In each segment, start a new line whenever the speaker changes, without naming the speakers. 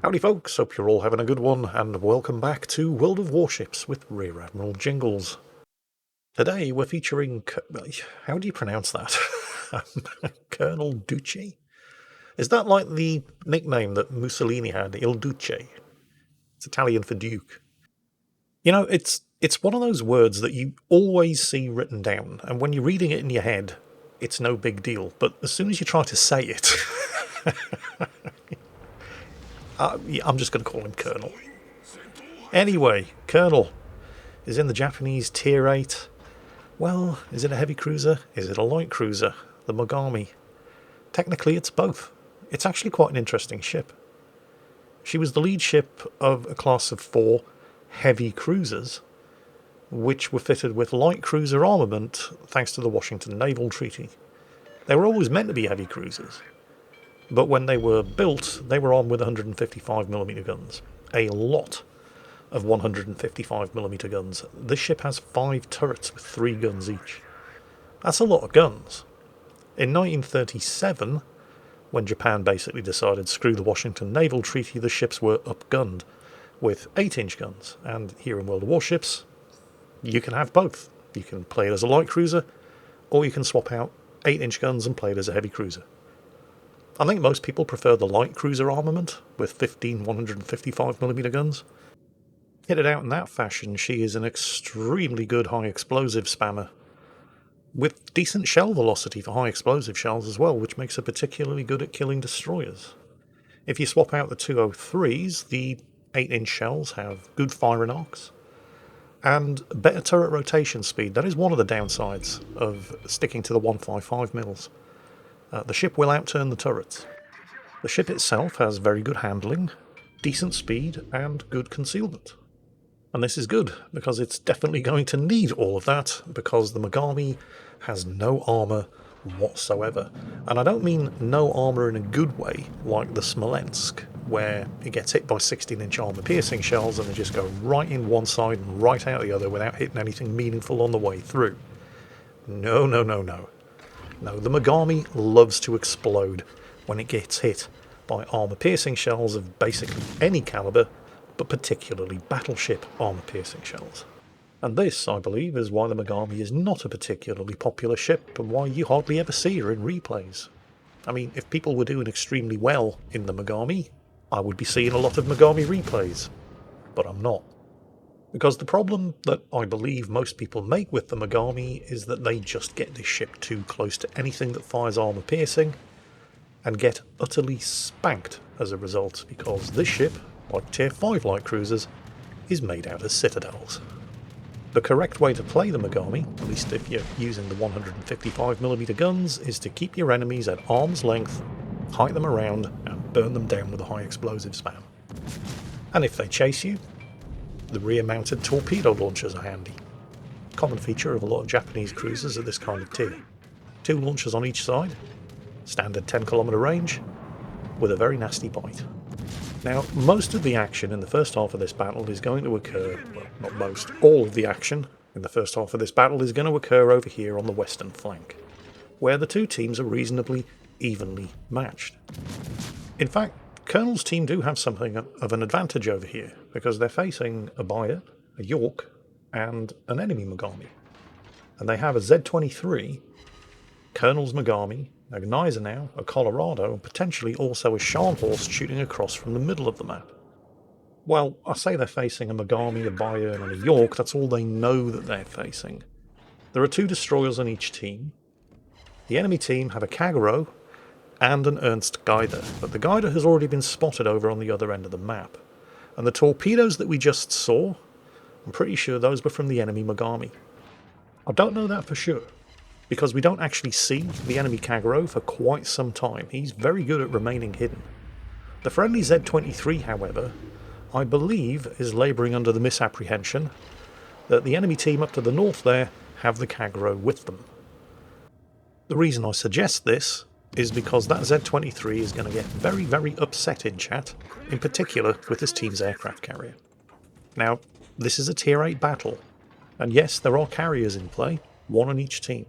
Howdy folks, hope you're all having a good one, and welcome back to World of Warships with Rear Admiral Jingles. Today we're featuring... how do you pronounce that? Colonel Duce? Is that like the nickname that Mussolini had, Il Duce? It's Italian for Duke. You know, it's one of those words that you always see written down, and when you're reading it in your head, it's no big deal. But as soon as you try to say it... I'm just going to call him Colonel. Anyway, Colonel is in the Japanese Tier 8. Well, is it a heavy cruiser? Is it a light cruiser? The Mogami. Technically, it's both. It's actually quite an interesting ship. She was the lead ship of a class of 4 heavy cruisers, which were fitted with light cruiser armament thanks to the Washington Naval Treaty. They were always meant to be heavy cruisers, but when they were built, they were armed with 155mm guns. A lot of 155mm guns. This ship has 5 turrets with 3 guns each. That's a lot of guns. In 1937, when Japan basically decided screw the Washington Naval Treaty, the ships were upgunned with 8-inch guns. And here in World of Warships, you can have both. You can play it as a light cruiser, or you can swap out 8-inch guns and play it as a heavy cruiser. I think most people prefer the light cruiser armament with 15 155mm guns. Kitted out in that fashion, she is an extremely good high explosive spammer, with decent shell velocity for high explosive shells as well, which makes her particularly good at killing destroyers. If you swap out the 203s, the 8-inch shells have good firing arcs and better turret rotation speed. That is one of the downsides of sticking to the 155 mils. The ship will outturn the turrets. The ship itself has very good handling, decent speed, and good concealment. And this is good, because it's definitely going to need all of that, because the Mogami has no armour whatsoever. And I don't mean no armour in a good way, like the Smolensk, where it gets hit by 16-inch armour-piercing shells and they just go right in one side and right out the other without hitting anything meaningful on the way through. No, no, no, no. No, the Mogami loves to explode when it gets hit by armour-piercing shells of basically any calibre, but particularly battleship armour-piercing shells. And this, I believe, is why the Mogami is not a particularly popular ship, and why you hardly ever see her in replays. I mean, if people were doing extremely well in the Mogami, I would be seeing a lot of Mogami replays. But I'm not. Because the problem that I believe most people make with the Mogami is that they just get this ship too close to anything that fires armour-piercing, and get utterly spanked as a result, because this ship, like Tier 5 light cruisers, is made out of citadels. The correct way to play the Mogami, at least if you're using the 155mm guns, is to keep your enemies at arm's length, hike them around, and burn them down with a high explosive spam. And if they chase you, the rear-mounted torpedo launchers are handy. Common feature of a lot of Japanese cruisers at this kind of tier. 2 launchers on each side, standard 10km range, with a very nasty bite. Now, most of the action in the first half of this battle is going to occur, well, not most, all of the action in the first half of this battle is going to occur over here on the western flank, where the 2 teams are reasonably evenly matched. In fact, Colonel's team do have something of an advantage over here, because they're facing a Bayer, a York, and an enemy Mogami. And they have a Z-23, Colonel's Mogami, a Gneisenau, a Colorado, and potentially also a Scharnhorst shooting across from the middle of the map. Well, I say they're facing a Mogami, a Bayern, and a York, that's all they know that they're facing. There are 2 destroyers on each team. The enemy team have a Kagero and an Ernst Geider, but the Geider has already been spotted over on the other end of the map. And the torpedoes that we just saw, I'm pretty sure those were from the enemy Mogami. I don't know that for sure, because we don't actually see the enemy Kagero for quite some time. He's very good at remaining hidden. The friendly Z-23, however, I believe is labouring under the misapprehension that the enemy team up to the north there have the Kagero with them. The reason I suggest this is because that Z-23 is going to get very, very upset in chat, in particular with this team's aircraft carrier. Now, this is a Tier 8 battle, and yes, there are carriers in play, 1 on each team,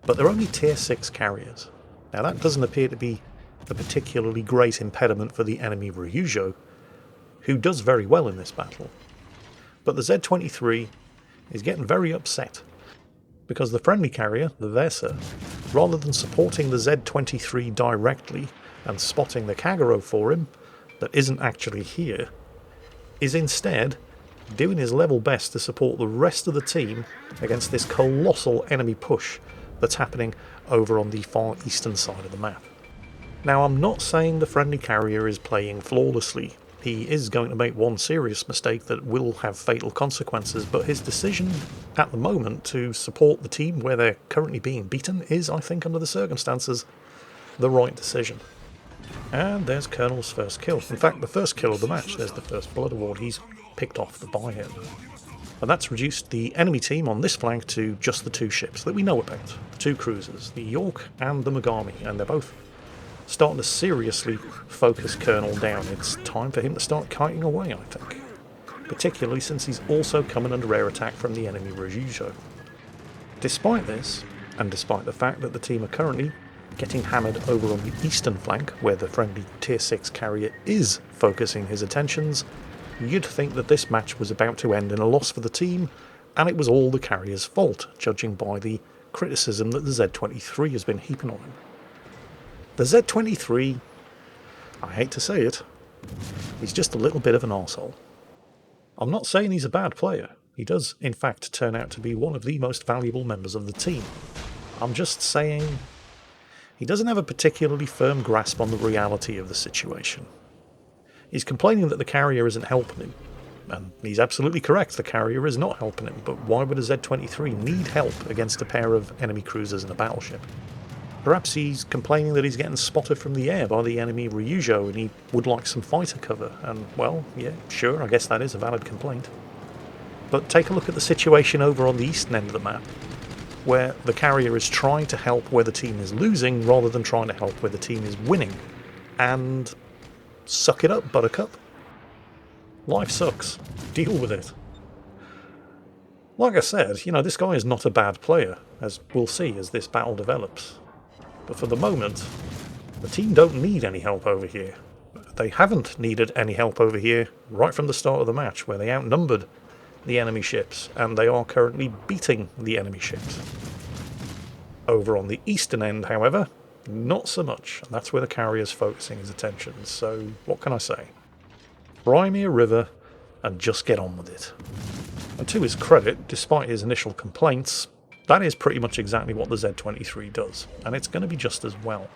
but they're only Tier 6 carriers. Now that doesn't appear to be a particularly great impediment for the enemy Ryujo, who does very well in this battle. But the Z-23 is getting very upset, because the friendly carrier, the Versa, rather than supporting the Z-23 directly and spotting the Kagero for him, that isn't actually here, is instead doing his level best to support the rest of the team against this colossal enemy push that's happening over on the far eastern side of the map. Now, I'm not saying the friendly carrier is playing flawlessly. He is going to make one serious mistake that will have fatal consequences, but his decision at the moment to support the team where they're currently being beaten is, I think, under the circumstances, the right decision. And there's Colonel's first kill. In fact, the first kill of the match. There's the first blood award. He's picked off the buy-in. And that's reduced the enemy team on this flank to just the two ships that we know about. The two cruisers, the York and the Megami, and they're both starting to seriously focus Colonel down. It's time for him to start kiting away, I think. Particularly since he's also coming under air attack from the enemy Rejujo. Despite this, and despite the fact that the team are currently getting hammered over on the eastern flank, where the friendly Tier 6 carrier is focusing his attentions, you'd think that this match was about to end in a loss for the team, and it was all the carrier's fault, judging by the criticism that the Z-23 has been heaping on him. The Z-23, I hate to say it, he's just a little bit of an arsehole. I'm not saying he's a bad player. He does, in fact, turn out to be one of the most valuable members of the team. I'm just saying he doesn't have a particularly firm grasp on the reality of the situation. He's complaining that the carrier isn't helping him, and he's absolutely correct, the carrier is not helping him, but why would a Z-23 need help against a pair of enemy cruisers and a battleship? Perhaps he's complaining that he's getting spotted from the air by the enemy Ryujo and he would like some fighter cover, and well, yeah, sure, I guess that is a valid complaint. But take a look at the situation over on the eastern end of the map, where the carrier is trying to help where the team is losing rather than trying to help where the team is winning. And suck it up, Buttercup. Life sucks. Deal with it. Like I said, this guy is not a bad player, as we'll see as this battle develops. But for the moment, the team don't need any help over here. They haven't needed any help over here right from the start of the match, where they outnumbered the enemy ships, and they are currently beating the enemy ships. Over on the eastern end, however, not so much, and that's where the carrier's focusing his attention, so what can I say? Cry me a river and just get on with it. And to his credit, despite his initial complaints, that is pretty much exactly what the Z-23 does, and it's going to be just as well.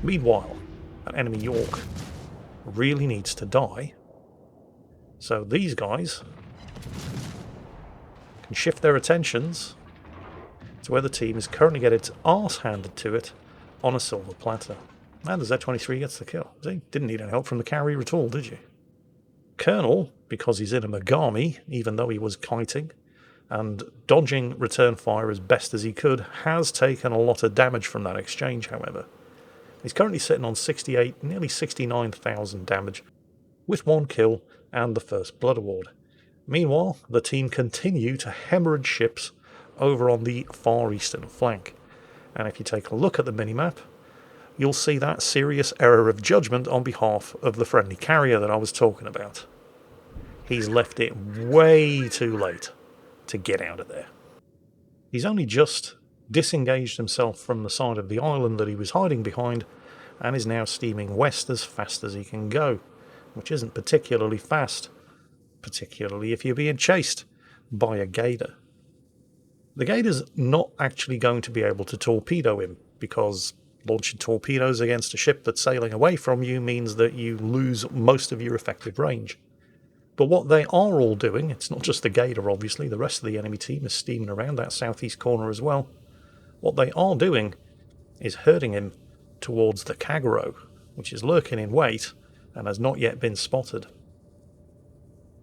Meanwhile, that enemy York really needs to die, so these guys can shift their attentions to where the team is currently getting its arse handed to it on a silver platter. And the Z-23 gets the kill. See, didn't need any help from the carrier at all, did you? Colonel, because he's in a Megami, even though he was kiting, and dodging return fire as best as he could, has taken a lot of damage from that exchange, however. He's currently sitting on 68, nearly 69,000 damage, with one kill and the first blood award. Meanwhile, the team continue to hemorrhage ships over on the far eastern flank. And if you take a look at the minimap, you'll see that serious error of judgment on behalf of the friendly carrier that I was talking about. He's left it way too late to get out of there. He's only just disengaged himself from the side of the island that he was hiding behind and is now steaming west as fast as he can go, which isn't particularly fast, particularly if you're being chased by a gator. The gator's not actually going to be able to torpedo him, because launching torpedoes against a ship that's sailing away from you means that you lose most of your effective range. But what they are all doing, it's not just the gator obviously, the rest of the enemy team is steaming around that southeast corner as well. What they are doing is herding him towards the Kagero, which is lurking in wait and has not yet been spotted.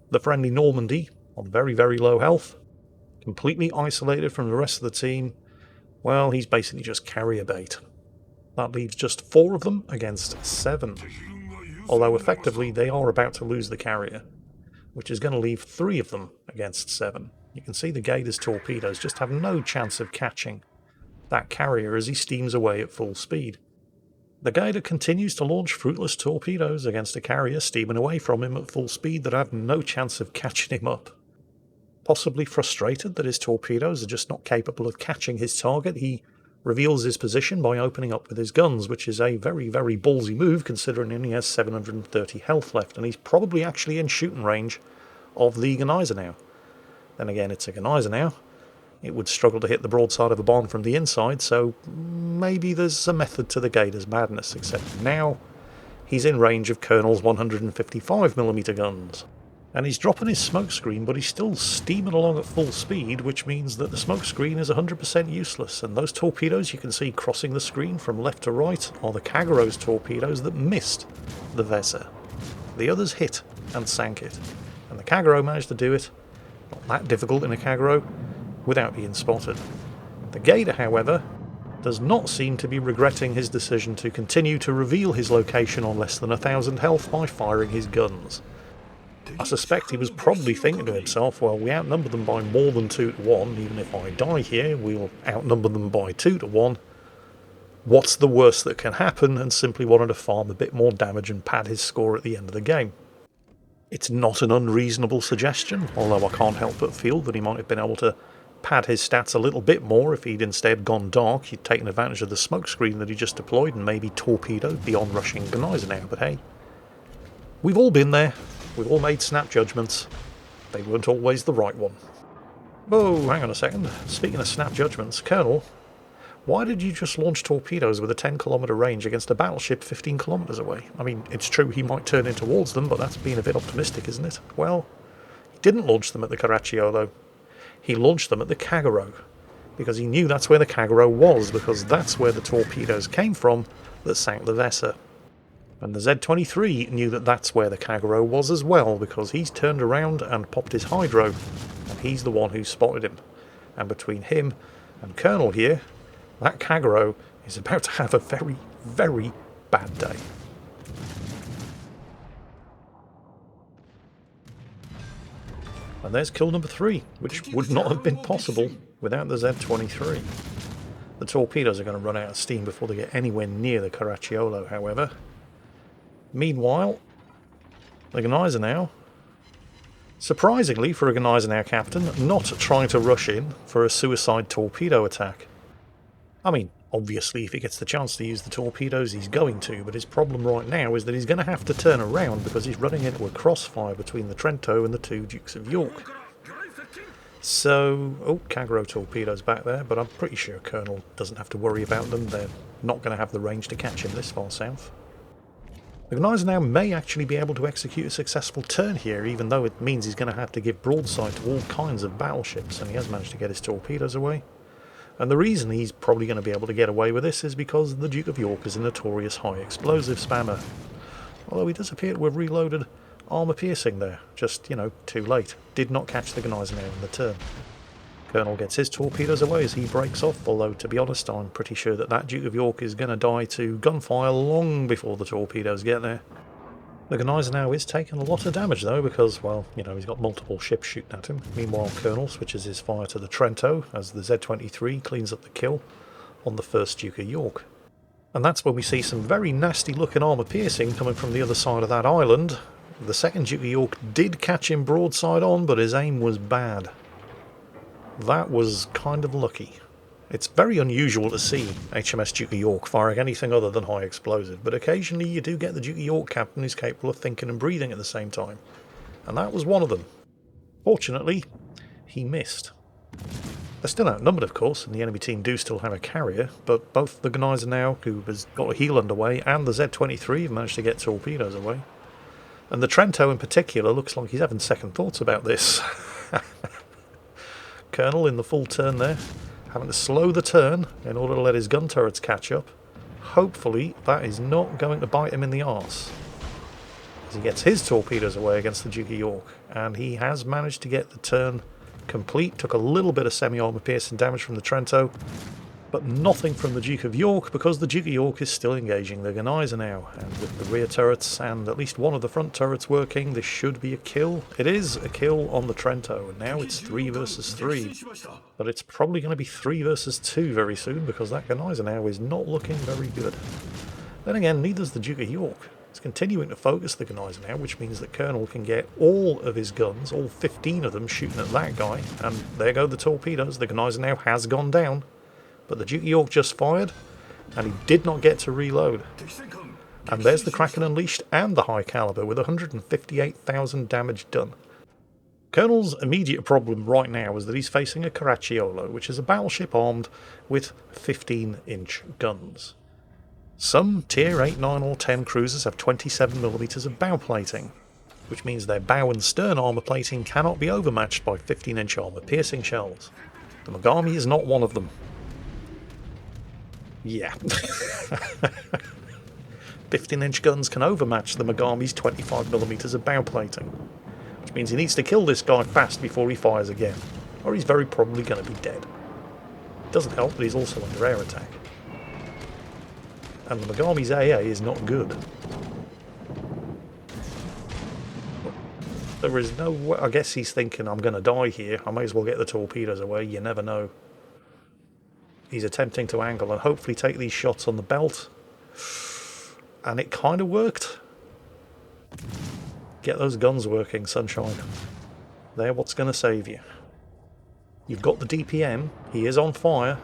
The friendly Normandy, on very, very low health, completely isolated from the rest of the team, well, he's basically just carrier bait. That leaves just 4 of them against 7. Although effectively they are about to lose the carrier, which is going to leave 3 of them against 7. You can see the Gator's torpedoes just have no chance of catching that carrier as he steams away at full speed. The Gator continues to launch fruitless torpedoes against a carrier steaming away from him at full speed that had no chance of catching him up. Possibly frustrated that his torpedoes are just not capable of catching his target, he reveals his position by opening up with his guns, which is a very, very ballsy move considering he only has 730 health left, and he's probably actually in shooting range of the Gneisenau. Then again, it's a Gneisenau. It would struggle to hit the broadside of a bomb from the inside, so maybe there's a method to the Gator's madness, except now he's in range of Colonel's 155mm guns. And he's dropping his smokescreen, but he's still steaming along at full speed, which means that the smokescreen is 100% useless, and those torpedoes you can see crossing the screen from left to right are the Kagaro's torpedoes that missed the Weser. The others hit and sank it, and the Kagero managed to do it, not that difficult in a Kagero, without being spotted. The Gator, however, does not seem to be regretting his decision to continue to reveal his location on less than 1,000 health by firing his guns. I suspect he was probably thinking to himself, well, we outnumber them by more than 2 to 1, even if I die here, we'll outnumber them by 2 to 1. What's the worst that can happen? And simply wanted to farm a bit more damage and pad his score at the end of the game. It's not an unreasonable suggestion, although I can't help but feel that he might have been able to pad his stats a little bit more if he'd instead gone dark. He'd taken advantage of the smokescreen that he just deployed and maybe torpedoed the on-rushing Gneisenau, but hey, we've all been there. We've all made snap judgments. They weren't always the right one. Oh, hang on a second. Speaking of snap judgments, Colonel, why did you just launch torpedoes with a 10-kilometre range against a battleship 15 kilometres away? I mean, it's true he might turn in towards them, but that's being a bit optimistic, isn't it? Well, he didn't launch them at the Caracciolo. He launched them at the Kagero, because he knew that's where the Kagero was, because that's where the torpedoes came from that sank the Weser. And the Z-23 knew that that's where the Kagero was as well, because he's turned around and popped his hydro, and he's the one who spotted him. And between him and Colonel here, that Kagero is about to have a very, very bad day. And there's kill number 3, which would not have been possible without the Z-23. The torpedoes are going to run out of steam before they get anywhere near the Caracciolo, however. Meanwhile, the Gneisenau, surprisingly for a Gneisenau captain, not trying to rush in for a suicide torpedo attack. I mean, obviously if he gets the chance to use the torpedoes he's going to, but his problem right now is that he's going to have to turn around because he's running into a crossfire between the Trento and the 2 Dukes of York. So, oh, Kagero torpedoes back there, but I'm pretty sure Colonel doesn't have to worry about them. They're not going to have the range to catch him this far south. The Gneisenau may actually be able to execute a successful turn here, even though it means he's going to have to give broadside to all kinds of battleships, and he has managed to get his torpedoes away. And the reason he's probably going to be able to get away with this is because the Duke of York is a notorious high explosive spammer. Although he does appear to have reloaded armour piercing there, just, you know, too late. Did not catch the Gneisenau in the turn. Colonel gets his torpedoes away as he breaks off, although to be honest I'm pretty sure that that Duke of York is going to die to gunfire long before the torpedoes get there. The Gneisenau is taking a lot of damage though because, well, you know, he's got multiple ships shooting at him. Meanwhile Colonel switches his fire to the Trento as the Z-23 cleans up the kill on the first Duke of York. And that's when we see some very nasty looking armour piercing coming from the other side of that island. The second Duke of York did catch him broadside on, but his aim was bad. That was kind of lucky. It's very unusual to see HMS Duke of York firing anything other than high explosive, but occasionally you do get the Duke of York captain who's capable of thinking and breathing at the same time. And that was one of them. Fortunately, he missed. They're still outnumbered, of course, and the enemy team do still have a carrier, but both the Gneisenau, who has got a heel underway, and the Z-23 have managed to get torpedoes away. And the Trento in particular looks like he's having second thoughts about this. Colonel in the full turn there, having to slow the turn in order to let his gun turrets catch up. Hopefully that is not going to bite him in the arse, as he gets his torpedoes away against the Duke of York, and he has managed to get the turn complete. Took a little bit of semi-armour piercing damage from the Trento, but nothing from the Duke of York because the Duke of York is still engaging the Gneisenau, and with the rear turrets and at least one of the front turrets working, this should be a kill. It is a kill on the Trento, and now it's 3 versus 3, but it's probably going to be 3 versus 2 very soon because that Gneisenau is not looking very good. Then again, neither's the Duke of York. It's continuing to focus the guys now, which means that Colonel can get all of his guns, all 15 of them, shooting at that guy. And there go the torpedoes. The Gneiser now has gone down. But the Duke of York just fired, and he did not get to reload. And there's the Kraken Unleashed and the high caliber with 158,000 damage done. Colonel's immediate problem right now is that he's facing a Caracciolo, which is a battleship armed with 15-inch guns. Some Tier 8, 9 or 10 cruisers have 27mm of bow plating, which means their bow and stern armour plating cannot be overmatched by 15-inch armour-piercing shells. The Mogami is not one of them. Yeah. 15-inch guns can overmatch the Mogami's 25mm of bow plating, which means he needs to kill this guy fast before he fires again, or he's very probably going to be dead. Doesn't help that he's also under air attack. And the Mogami's AA is not good. There is no way. I guess he's thinking, I'm going to die here, I may as well get the torpedoes away, you never know. He's attempting to angle and hopefully take these shots on the belt. And it kind of worked. Get those guns working, sunshine. They're what's going to save you. You've got the DPM, he is on fire,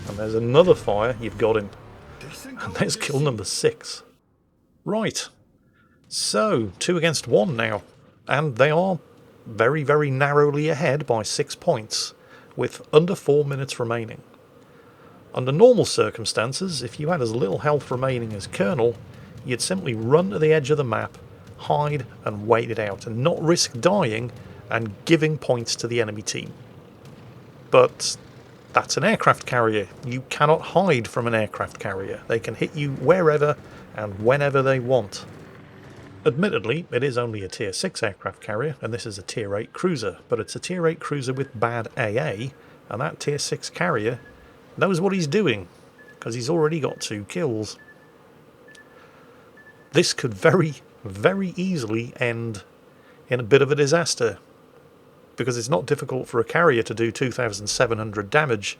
and there's another fire, you've got him. And there's kill number 6. Right. So, 2 against 1 now. And they are very, very narrowly ahead by 6 points, with under 4 minutes remaining. Under normal circumstances, if you had as little health remaining as Colonel, you'd simply run to the edge of the map, hide and wait it out, and not risk dying and giving points to the enemy team. But that's an aircraft carrier. You cannot hide from an aircraft carrier. They can hit you wherever and whenever they want. Admittedly, it is only a Tier 6 aircraft carrier, and this is a Tier 8 cruiser, but it's a Tier 8 cruiser with bad AA, and that Tier 6 carrier knows what he's doing, because he's already got 2 kills. This could very, very easily end in a bit of a disaster, because it's not difficult for a carrier to do 2,700 damage.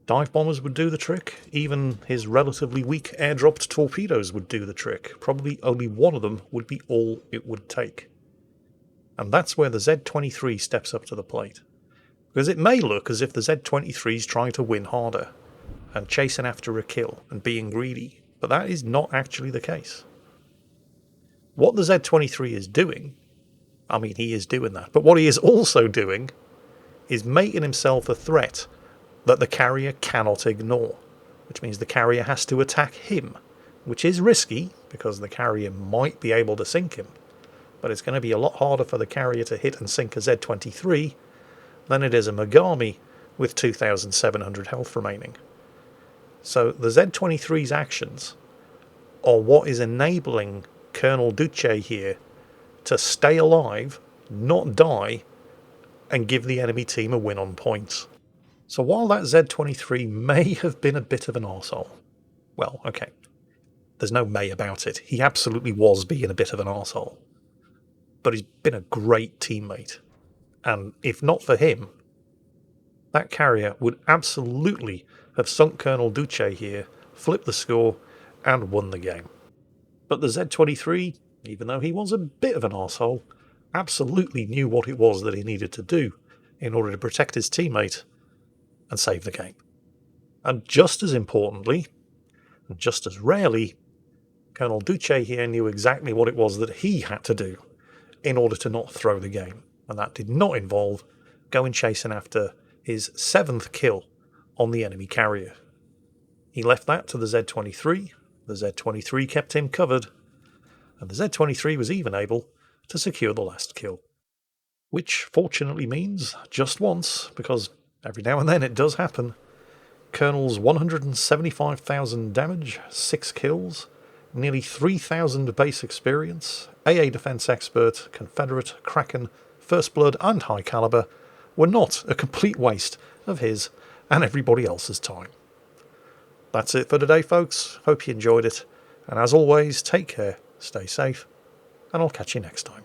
Dive bombers would do the trick, even his relatively weak airdropped torpedoes would do the trick. Probably only one of them would be all it would take. And that's where the Z-23 steps up to the plate. Because it may look as if the Z-23 is trying to win harder, and chasing after a kill, and being greedy, but that is not actually the case. What the Z-23 is doing, I mean, he is doing that, but what he is also doing is making himself a threat that the carrier cannot ignore, which means the carrier has to attack him, which is risky, because the carrier might be able to sink him, but it's going to be a lot harder for the carrier to hit and sink a Z-23 than it is a Mogami with 2,700 health remaining. So the Z-23's actions are what is enabling Colonel Duce here to stay alive, not die, and give the enemy team a win on points. So while that Z-23 may have been a bit of an arsehole, well, okay, there's no may about it, he absolutely was being a bit of an arsehole, but he's been a great teammate, and if not for him, that carrier would absolutely have sunk Colonel Duce here, flipped the score, and won the game. But the Z-23, even though he was a bit of an arsehole, absolutely knew what it was that he needed to do in order to protect his teammate and save the game. And just as importantly, and just as rarely, Colonel Duce here knew exactly what it was that he had to do in order to not throw the game. And that did not involve going chasing after his 7th kill on the enemy carrier. He left that to the Z-23, the Z-23 kept him covered, and the Z-23 was even able to secure the last kill. Which fortunately means, just once, because every now and then it does happen, Colonel's 175,000 damage, 6 kills, nearly 3,000 base experience, AA Defense Expert, Confederate, Kraken, First Blood and High Caliber were not a complete waste of his and everybody else's time. That's it for today, folks. Hope you enjoyed it, and as always, take care, stay safe, and I'll catch you next time.